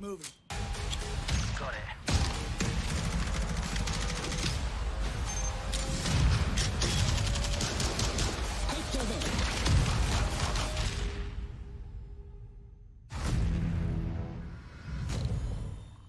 moving. Got it.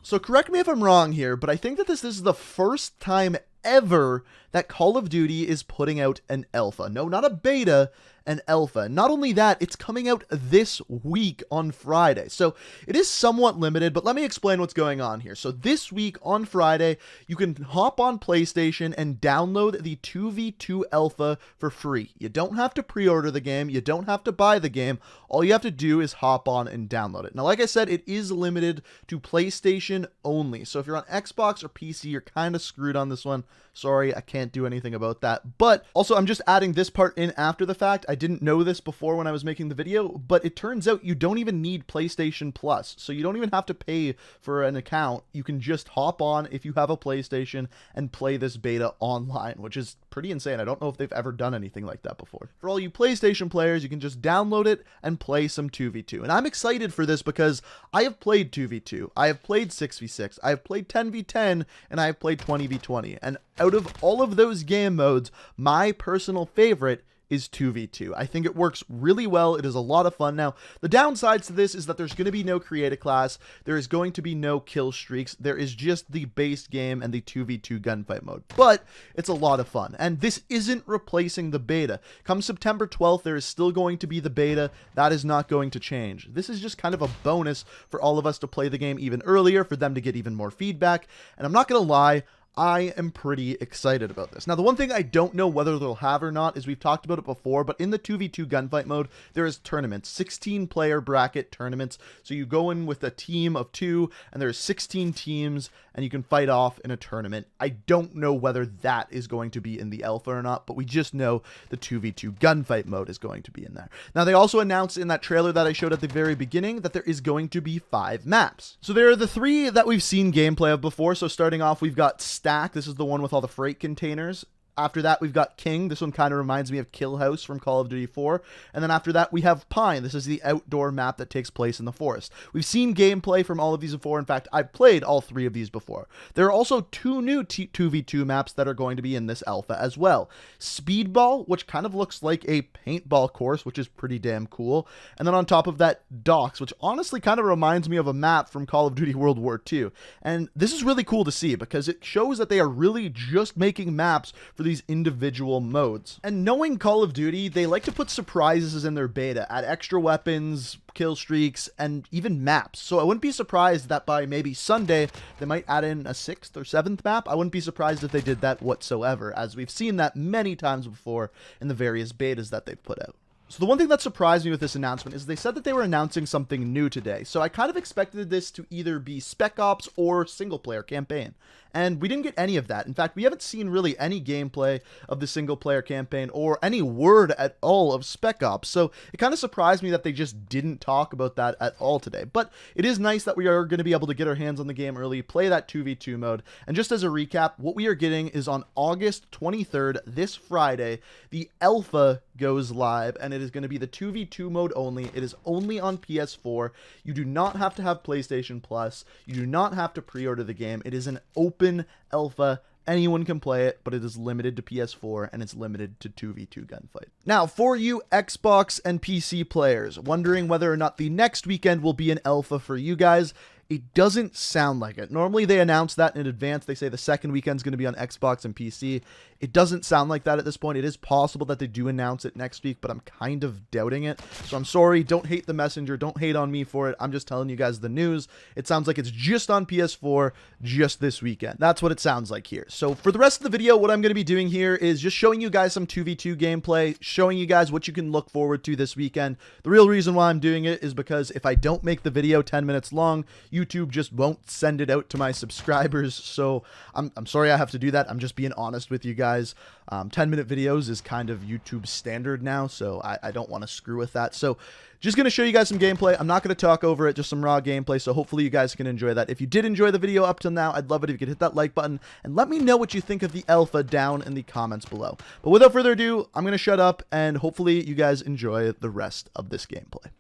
So correct me if I'm wrong here, but I think that this is the first time ever that Call of Duty is putting out an alpha. No, not a beta, an alpha. Not only that, it's coming out this week on Friday. So it is somewhat limited, but let me explain what's going on here. So this week on Friday, you can hop on PlayStation and download the 2v2 alpha for free. You don't have to pre-order the game. You don't have to buy the game. All you have to do is hop on and download it. Now, like I said, it is limited to PlayStation only. So if you're on Xbox or PC, you're kind of screwed on this one. Sorry, I can't do anything about that. But also, I'm just adding this part in after the fact. I didn't know this before when I was making the video, but it turns out you don't even need PlayStation Plus. So you don't even have to pay for an account. You can just hop on if you have a PlayStation and play this beta online, which is pretty insane. I don't know if they've ever done anything like that before. For all you PlayStation players, you can just download it and play some 2v2. And I'm excited for this because I have played 2v2. I have played 6v6. I have played 10v10, and I have played 20v20. And out of all of those game modes, my personal favorite is 2v2. I think it works really well. It is a lot of fun. Now, the downsides to this is that there's going to be no create class. There is going to be no kill streaks. There is just the base game and the 2v2 gunfight mode. But it's a lot of fun. And this isn't replacing the beta. Come September 12th, there is still going to be the beta. That is not going to change. This is just kind of a bonus for all of us to play the game even earlier, for them to get even more feedback. And I'm not going to lie, I am pretty excited about this. Now, the one thing I don't know whether they'll have or not is we've talked about it before, but in the 2v2 gunfight mode, there is tournaments, 16-player bracket tournaments. So you go in with a team of 2, and there's 16 teams, and you can fight off in a tournament. I don't know whether that is going to be in the alpha or not, but we just know the 2v2 gunfight mode is going to be in there. Now, they also announced in that trailer that I showed at the very beginning that there is going to be 5 maps. So there are the 3 that we've seen gameplay of before. So starting off, we've got Stack. This is the one with all the freight containers. After that, we've got King. This one kind of reminds me of Kill House from Call of Duty 4. And then after that, we have Pine. This is the outdoor map that takes place in the forest. We've seen gameplay from all of these before. In fact, I've played all 3 of these before. There are also 2 new 2v2 maps that are going to be in this alpha as well. Speedball, which kind of looks like a paintball course, which is pretty damn cool. And then on top of that, Docks, which honestly kind of reminds me of a map from Call of Duty World War II. And this is really cool to see because it shows that they are really just making maps for these individual modes. And knowing Call of Duty, they like to put surprises in their beta, add extra weapons, kill streaks, and even maps. So I wouldn't be surprised that by maybe Sunday, they might add in a 6th or 7th map. I wouldn't be surprised if they did that whatsoever, as we've seen that many times before in the various betas that they've put out. So the one thing that surprised me with this announcement is they said that they were announcing something new today. So I kind of expected this to either be Spec Ops or single player campaign. And we didn't get any of that. In fact, we haven't seen really any gameplay of the single player campaign or any word at all of Spec Ops. So it kind of surprised me that they just didn't talk about that at all today. But it is nice that we are going to be able to get our hands on the game early, play that 2v2 mode. And just as a recap, what we are getting is on August 23rd, this Friday, the alpha goes live, and it is going to be the 2v2 mode only. It is only on PS4. You do not have to have PlayStation Plus. You do not have to pre-order the game. It is an open alpha. Anyone can play it, but it is limited to PS4 and it's limited to 2v2 gunfight. Now, for you Xbox and PC players wondering whether or not the next weekend will be an alpha for you guys, it doesn't sound like it. Normally they announce that in advance. They say the second weekend is going to be on Xbox and PC. It doesn't sound like that at this point. It is possible that they do announce it next week, but I'm kind of doubting it. So I'm sorry. Don't hate the messenger. Don't hate on me for it. I'm just telling you guys the news. It sounds like it's just on PS4 just this weekend. That's what it sounds like here. So for the rest of the video, what I'm going to be doing here is just showing you guys some 2v2 gameplay, showing you guys what you can look forward to this weekend. The real reason why I'm doing it is because if I don't make the video 10 minutes long, YouTube just won't send it out to my subscribers. So I'm sorry I have to do that. I'm just being honest with you guys. 10-minute videos is kind of YouTube standard now, so I don't want to screw with that. So just going to show you guys some gameplay. I'm not going to talk over it, just some raw gameplay, so hopefully you guys can enjoy that. If you did enjoy the video up till now, I'd love it if you could hit that like button and let me know what you think of the alpha down in the comments below. But without further ado, I'm going to shut up and hopefully you guys enjoy the rest of this gameplay.